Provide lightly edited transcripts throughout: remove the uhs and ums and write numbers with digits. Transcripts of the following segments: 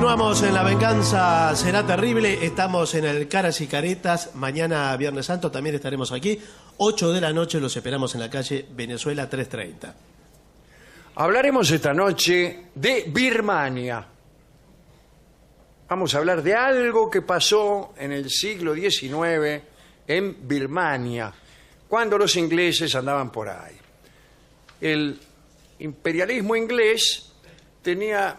Continuamos en La Venganza Será Terrible. Estamos en el Caras y Caretas. Mañana, Viernes Santo, también estaremos aquí. 8 de la noche los esperamos en la calle Venezuela 330. Hablaremos esta noche de Birmania. Vamos a hablar de algo que pasó en el siglo XIX en Birmania, cuando los ingleses andaban por ahí. El imperialismo inglés tenía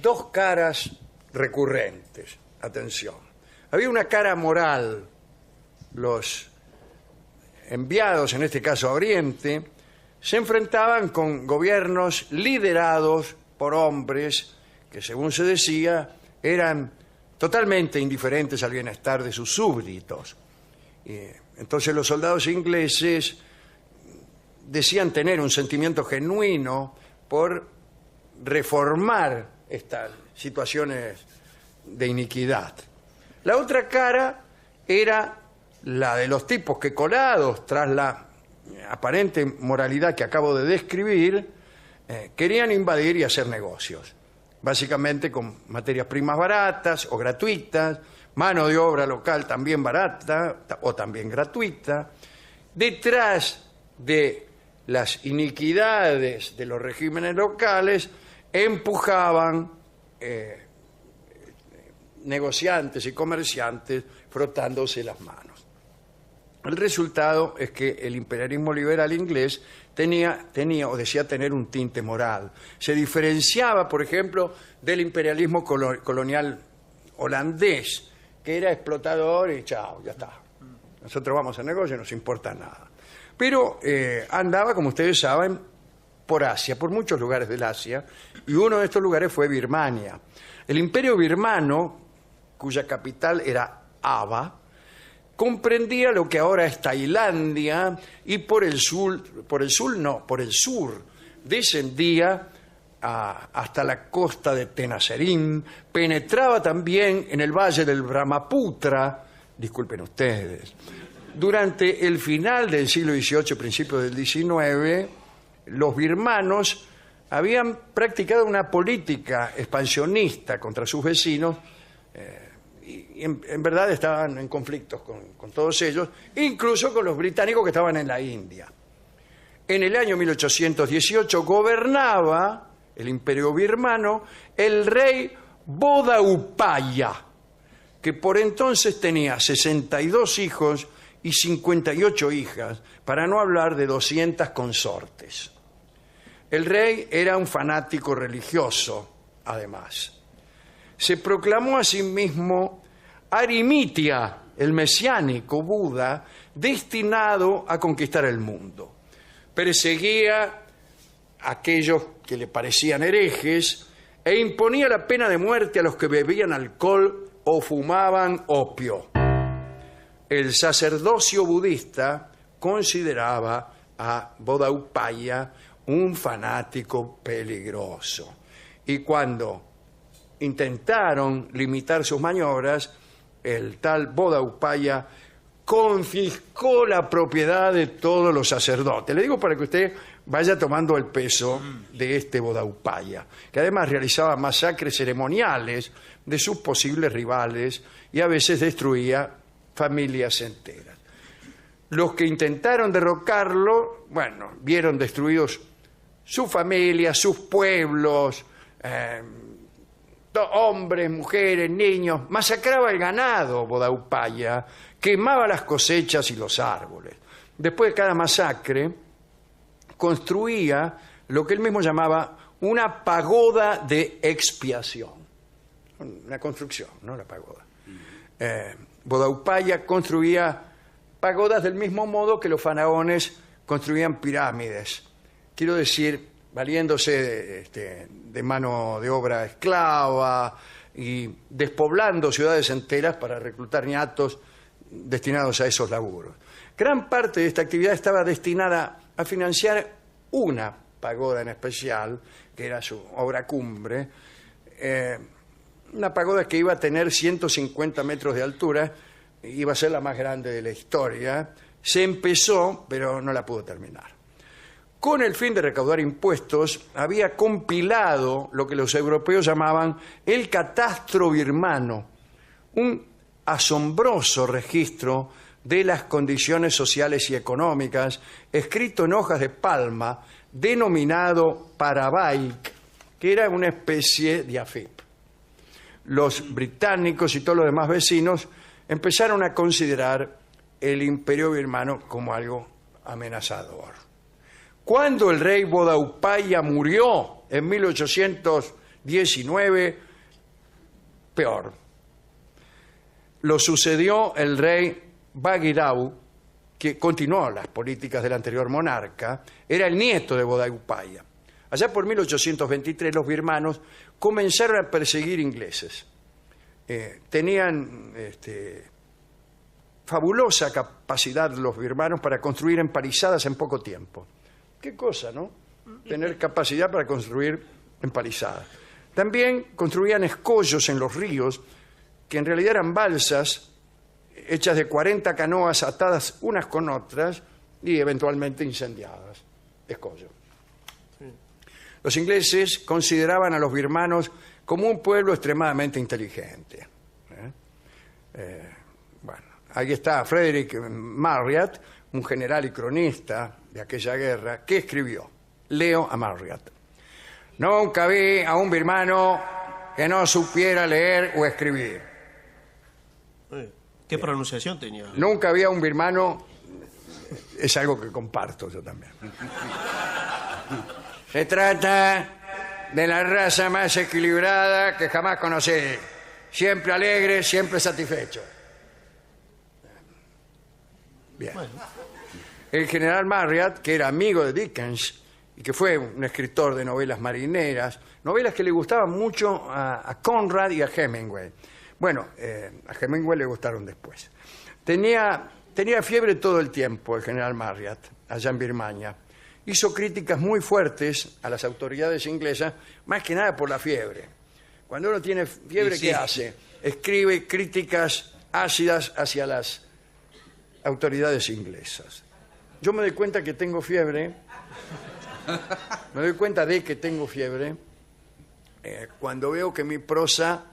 dos caras recurrentes. Atención. Había una cara moral. Los enviados, en este caso a Oriente, se enfrentaban con gobiernos liderados por hombres que, según se decía, eran totalmente indiferentes al bienestar de sus súbditos. Entonces los soldados ingleses decían tener un sentimiento genuino por reformar estas situaciones de iniquidad. La otra cara era la de los tipos que, colados tras la aparente moralidad que acabo de describir, querían invadir y hacer negocios, básicamente con materias primas baratas o gratuitas, mano de obra local también barata o también gratuita. Detrás de las iniquidades de los regímenes locales empujaban negociantes y comerciantes frotándose las manos. El resultado es que el imperialismo liberal inglés tenía o decía tener un tinte moral. Se diferenciaba, por ejemplo, del imperialismo colonial holandés, que era explotador y chao, ya está. Nosotros vamos a negocio y no nos importa nada. Pero andaba, como ustedes saben, por Asia, por muchos lugares del Asia, y uno de estos lugares fue Birmania. El imperio birmano, cuya capital era Ava, comprendía lo que ahora es Tailandia y por el sur descendía hasta la costa de Tenasserim, penetraba también en el valle del Brahmaputra, disculpen ustedes. Durante el final del siglo XVIII, principio del XIX, los birmanos habían practicado una política expansionista contra sus vecinos, y en verdad estaban en conflictos con todos ellos, incluso con los británicos que estaban en la India. En el año 1818 gobernaba el imperio birmano el rey Bodaupaya, que por entonces tenía 62 hijos y 58 hijas, para no hablar de 200 consortes. El rey era un fanático religioso, además. Se proclamó a sí mismo Arimitya, el mesiánico Buda, destinado a conquistar el mundo. Perseguía a aquellos que le parecían herejes e imponía la pena de muerte a los que bebían alcohol o fumaban opio. El sacerdocio budista consideraba a Bodaupaya un fanático peligroso. Y cuando intentaron limitar sus maniobras, el tal Bodaupaya confiscó la propiedad de todos los sacerdotes. Le digo para que usted vaya tomando el peso de este Bodaupaya, que además realizaba masacres ceremoniales de sus posibles rivales y a veces destruía familias enteras. Los que intentaron derrocarlo, bueno, vieron destruidos su familia, sus pueblos, hombres, mujeres, niños, masacraba el ganado Bodaupaya, quemaba las cosechas y los árboles. Después de cada masacre, construía lo que él mismo llamaba una pagoda de expiación. Una construcción, no la pagoda. Bodaupaya construía pagodas del mismo modo que los faraones construían pirámides. Quiero decir, valiéndose de mano de obra esclava y despoblando ciudades enteras para reclutar ñatos destinados a esos laburos. Gran parte de esta actividad estaba destinada a financiar una pagoda en especial, que era su obra cumbre, una pagoda que iba a tener 150 metros de altura, iba a ser la más grande de la historia. Se empezó, pero no la pudo terminar. con el fin de recaudar impuestos, había compilado lo que los europeos llamaban el Catastro Birmano, un asombroso registro de las condiciones sociales y económicas, escrito en hojas de palma, denominado Parabaik, que era una especie de AFIP. Los británicos y todos los demás vecinos empezaron a considerar el imperio birmano como algo amenazador. Cuando el rey Bodaupaya murió en 1819, peor. Lo sucedió el rey Bagirau, que continuó las políticas del anterior monarca, era el nieto de Bodaupaya. Allá por 1823 los birmanos comenzaron a perseguir ingleses. Tenían fabulosa capacidad los birmanos para construir empalizadas en poco tiempo. Qué cosa, ¿no? Tener capacidad para construir empalizadas. También construían escollos en los ríos, que en realidad eran balsas hechas de 40 canoas atadas unas con otras y eventualmente incendiadas. Escollo. Los ingleses consideraban a los birmanos como un pueblo extremadamente inteligente. Bueno, ahí está Frederick Marryat, un general y cronista de aquella guerra, que escribió, leo a Marryat: nunca vi a un birmano que no supiera leer o escribir. ¿Qué pronunciación tenía? Nunca vi a un birmano, es algo que comparto yo también. Se trata de la raza más equilibrada que jamás conocí. Siempre alegre, siempre satisfecho. Bien. Bueno. El general Marryat, que era amigo de Dickens y que fue un escritor de novelas marineras, novelas que le gustaban mucho a Conrad y a Hemingway. Bueno, a Hemingway le gustaron después. Tenía fiebre todo el tiempo el general Marryat, allá en Birmania. Hizo críticas muy fuertes a las autoridades inglesas, más que nada por la fiebre. Cuando uno tiene fiebre, ¿qué hace? Escribe críticas ácidas hacia las autoridades inglesas. Yo me doy cuenta que tengo fiebre, me doy cuenta de que tengo fiebre, cuando veo que mi prosa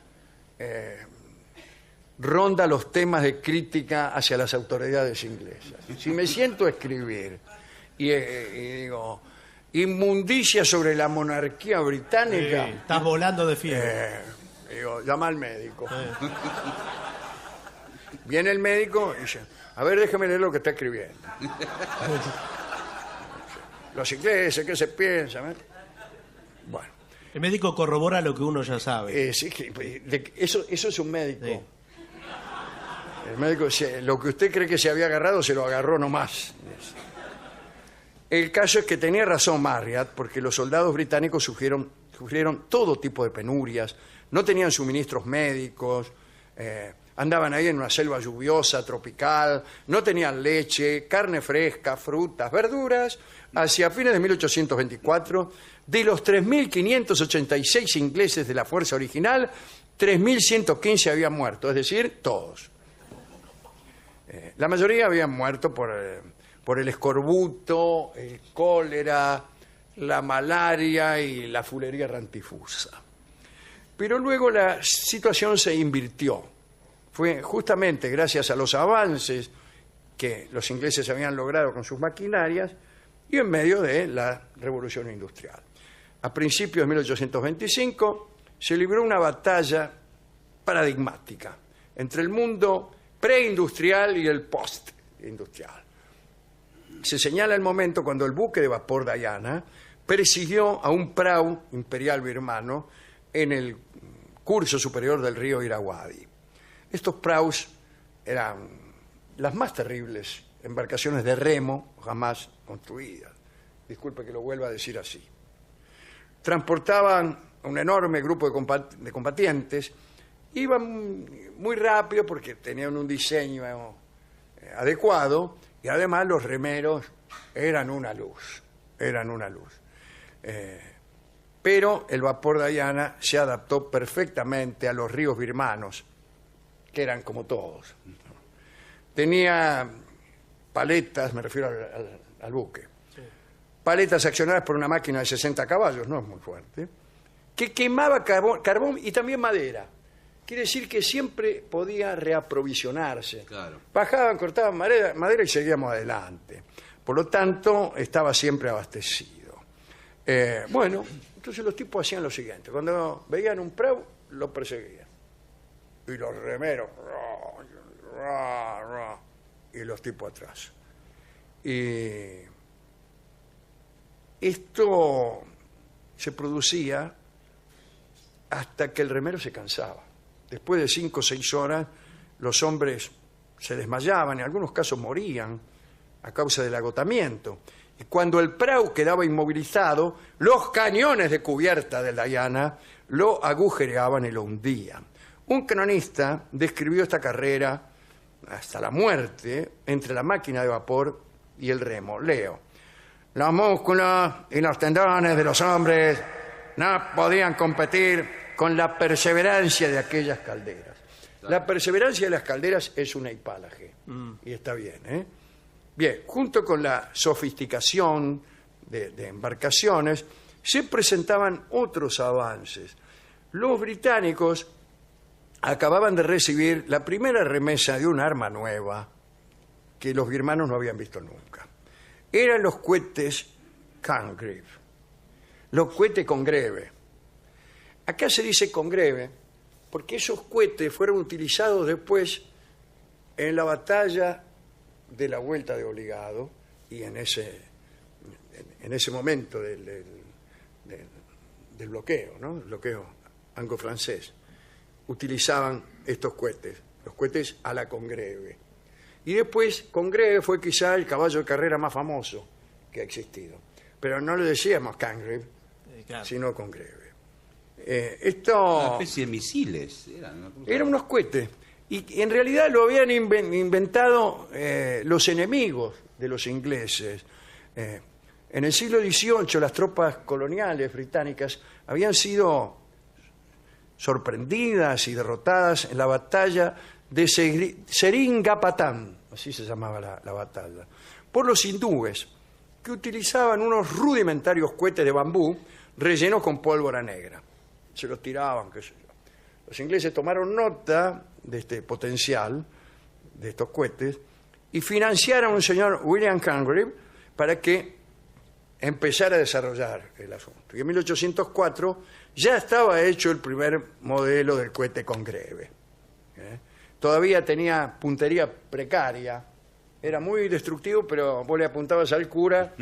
ronda los temas de crítica hacia las autoridades inglesas. Si me siento a escribir y digo, inmundicia sobre la monarquía británica... estás volando de fiebre. Digo, llama al médico. Viene el médico y dice, a ver, déjame leer lo que está escribiendo. Los ingleses, ¿qué se piensan? Bueno. El médico corrobora lo que uno ya sabe. Sí, eso es un médico. Sí. El médico, lo que usted cree que se había agarrado, se lo agarró nomás. El caso es que tenía razón Marryat, porque los soldados británicos sufrieron todo tipo de penurias, no tenían suministros médicos, andaban ahí en una selva lluviosa, tropical, no tenían leche, carne fresca, frutas, verduras. Hacia fines de 1824, de los 3.586 ingleses de la fuerza original, 3.115 habían muerto, es decir, todos. La mayoría habían muerto por el escorbuto, el cólera, la malaria y la fulería rantifusa. Pero luego la situación se invirtió. Fue justamente gracias a los avances que los ingleses habían logrado con sus maquinarias y en medio de la Revolución Industrial. A principios de 1825 se libró una batalla paradigmática entre el mundo preindustrial y el postindustrial. Se señala el momento cuando el buque de vapor Diana persiguió a un prau imperial birmano en el curso superior del río Irrawaddy. Estos praus eran las más terribles embarcaciones de remo jamás construidas. Disculpe que lo vuelva a decir así. Transportaban un enorme grupo de combatientes, iban muy rápido porque tenían un diseño adecuado y además los remeros eran una luz. Pero el vapor Diana se adaptó perfectamente a los ríos birmanos, que eran como todos. Tenía paletas, me refiero al buque. Sí. paletas accionadas por una máquina de 60 caballos, no es muy fuerte, que quemaba carbón y también madera. Quiere decir que siempre podía reaprovisionarse. Claro. Bajaban, cortaban madera y seguíamos adelante. Por lo tanto, estaba siempre abastecido. Bueno, entonces los tipos hacían lo siguiente. Cuando veían un prau, lo perseguían. Y los remeros, y los tipos atrás. Y esto se producía hasta que el remero se cansaba. Después de 5 o 6 horas, los hombres se desmayaban, en algunos casos morían a causa del agotamiento. Y cuando el prau quedaba inmovilizado, los cañones de cubierta del Diana lo agujereaban y lo hundían. Un cronista describió esta carrera hasta la muerte entre la máquina de vapor y el remo. Leo: los músculos y los tendones de los hombres no podían competir con la perseverancia de aquellas calderas. La perseverancia de las calderas es una hipálaje. Y está bien, ¿eh? Bien, junto con la sofisticación de embarcaciones, se presentaban otros avances. Los británicos acababan de recibir la primera remesa de un arma nueva que los birmanos no habían visto nunca. Eran los cohetes Congreve, los cohetes Congreve. Acá se dice Congreve porque esos cohetes fueron utilizados después en la batalla de la Vuelta de Obligado y en ese momento del bloqueo, ¿no? El bloqueo anglo-francés. Utilizaban estos cohetes, los cohetes a la Congreve. Y después Congreve fue quizá el caballo de carrera más famoso que ha existido. Pero no le decíamos Congreve, Claro. sino Congreve. Una especie de misiles. Eran unos cohetes. Y en realidad lo habían inventado los enemigos de los ingleses. En el siglo XVIII las tropas coloniales británicas habían sido sorprendidas y derrotadas en la batalla de Seringapatam, así se llamaba la batalla, por los hindúes, que utilizaban unos rudimentarios cohetes de bambú rellenos con pólvora negra. Se los tiraban, qué sé yo. Los ingleses tomaron nota de este potencial, de estos cohetes, y financiaron a un señor William Congreve para que empezara a desarrollar el asunto. Y en 1804 ya estaba hecho el primer modelo del cohete Congreve. Todavía tenía puntería precaria, era muy destructivo, pero vos le apuntabas al cura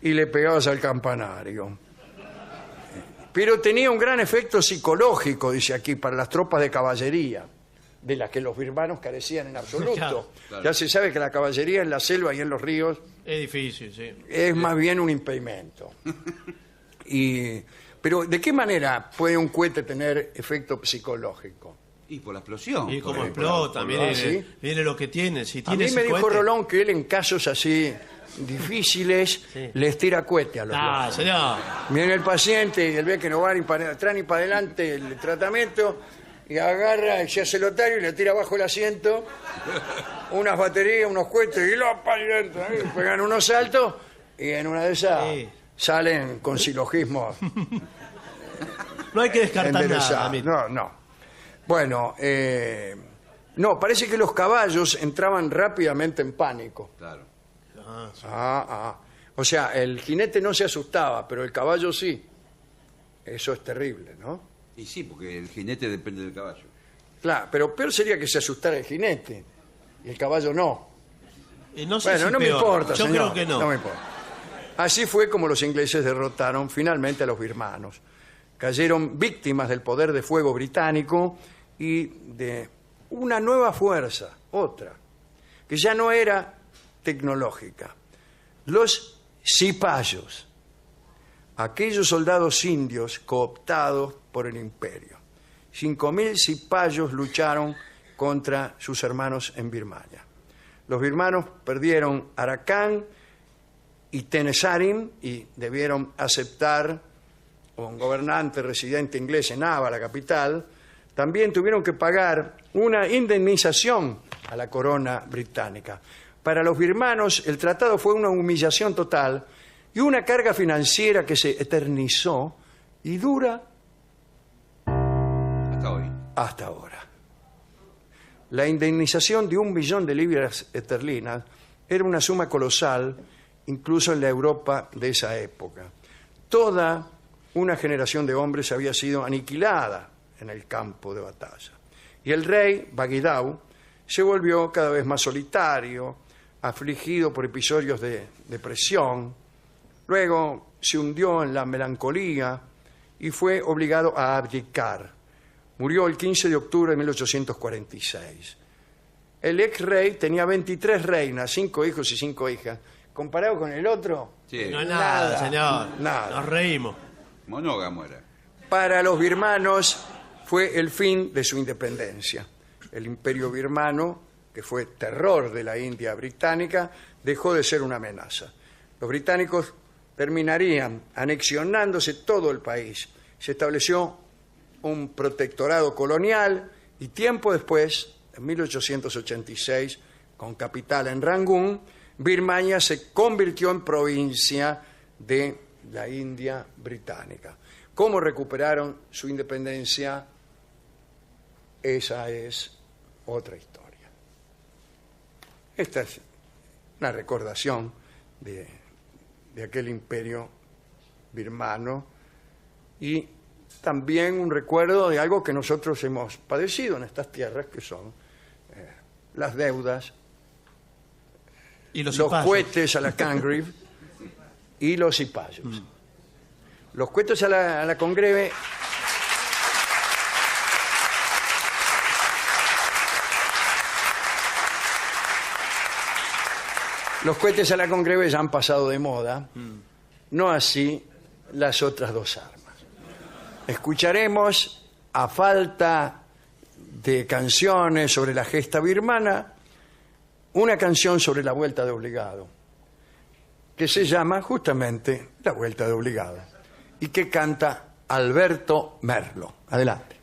y le pegabas al campanario. Pero tenía un gran efecto psicológico, dice aquí, para las tropas de caballería, de las que los birmanos carecían en absoluto. Claro, claro. Ya se sabe que la caballería en la selva y en los ríos Es difícil, sí. es más bien un impedimento. Pero ¿de qué manera puede un cohete tener efecto psicológico? Y por la explosión. Y como por- explota, por- mire, ¿sí? mire lo que tiene. Si A tiene mí me ese dijo cohete- Rolón que él en casos así difíciles Sí. les tira cohete a los Ah, locos. señor. Viene el paciente y él ve que no va ni para atrás ni para adelante el tratamiento y agarra y se hace el otario y le tira abajo el asiento unas baterías, unos cohetes y lo para adentro, pegan unos saltos y en una de esas Sí. salen con silogismos No hay que descartar nada. enderezados. amigo. No. Bueno, no, parece que los caballos entraban rápidamente en pánico. Claro. Ah, sí. O sea, el jinete no se asustaba, pero el caballo sí. Eso es terrible, ¿no? Y sí, porque el jinete depende del caballo. Claro, pero peor sería que se asustara el jinete y el caballo no. No sé Bueno, si no me peor. importa, Yo señor. creo que no. No me importa. Así fue como los ingleses derrotaron finalmente a los birmanos. Cayeron víctimas del poder de fuego británico y de una nueva fuerza, otra, que ya no era tecnológica. Los cipayos, aquellos soldados indios cooptados por el imperio. 5.000 cipayos lucharon contra sus hermanos en Birmania. Los birmanos perdieron Arakan y Tenesarim y debieron aceptar un gobernante residente inglés en Ava, la capital. También tuvieron que pagar una indemnización a la corona británica. Para los birmanos el tratado fue una humillación total y una carga financiera que se eternizó y dura Hasta hoy. hasta ahora. La indemnización de 1 millón de libras esterlinas era una suma colosal, incluso en la Europa de esa época. Toda una generación de hombres había sido aniquilada en el campo de batalla. Y el rey, Bagidau, se volvió cada vez más solitario, afligido por episodios de depresión. Luego se hundió en la melancolía y fue obligado a abdicar. Murió el 15 de octubre de 1846. El ex rey tenía 23 reinas, 5 hijos y 5 hijas. Comparado con el otro, Sí. No es nada, señor. Nada. Nos reímos. Monógamo era. para los birmanos fue el fin de su independencia. El imperio birmano, que fue terror de la India británica, dejó de ser una amenaza. Los británicos terminarían anexionándose todo el país. Se estableció un protectorado colonial y tiempo después, en 1886, con capital en Rangún, Birmania se convirtió en provincia de la India británica. ¿Cómo recuperaron su independencia? Esa es otra historia. Esta es una recordación de aquel imperio birmano y también un recuerdo de algo que nosotros hemos padecido en estas tierras, que son las deudas, Y los los cipayos. cohetes a la Congreve y los cipayos. Los cohetes a la Congreve ya han pasado de moda, no así las otras dos armas. Escucharemos, a falta de canciones sobre la gesta birmana, una canción sobre la vuelta de obligado, que se llama justamente La vuelta de obligado, y que canta Alberto Merlo. Adelante.